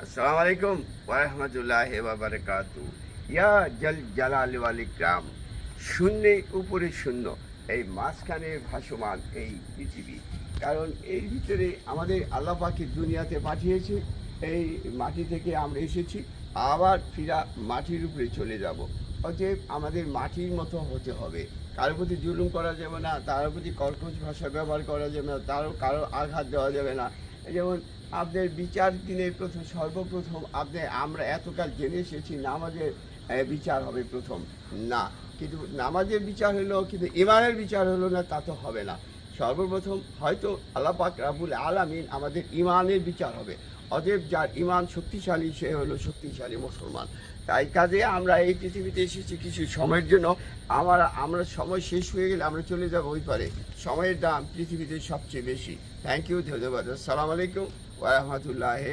আসসালামু আলাইকুম ওয়া রাহমাতুল্লাহি ওয়া বারাকাতুহু। ইয়া জাল জালাল ওয়াল ইকরাম, শূন্যের উপরে শূন্য, এই মাঝখানে ভাসমান এই পৃথিবী। কারণ এর ভিতরে আমাদের আল্লাহ পাকের দুনিয়াতে পাঠিয়েছে। এই মাটি থেকে আমরা এসেছি, আবার ফিরা মাটির উপরে চলে যাব। অতএব আমাদের মাটির মতো হতে হবে। কারোর প্রতি জুলুম করা যাবে না, তার প্রতি কর্কশ ভাষা ব্যবহার করা যাবে না, কারো আঘাত দেওয়া যাবে না। যেমন আপনার বিচার দিনের সর্বপ্রথম আমরা এতকাল জেনে এসেছি নামাজের বিচার হবে প্রথম। না, কিন্তু নামাজের বিচার হলো, কিন্তু ইমানের বিচার হলো না, তা তো হবে না। সর্বপ্রথম হয়তো আল্লাহ পাক রাব্বুল আলামিন আমাদের ইমানের বিচার হবে। অতএব যার ইমান শক্তিশালী সে হলো শক্তিশালী মুসলমান। তাই কাজে আমরা এই পৃথিবীতে এসেছি কিছু সময়ের জন্য। আমরা সময় শেষ হয়ে গেলে আমরা চলে যাব ওই পারে। সময়ের দাম পৃথিবীতে সবচেয়ে বেশি। থ্যাংক ইউ, ধন্যবাদ। আসসালামু আলাইকুম ওয়া রাহমাতুল্লাহি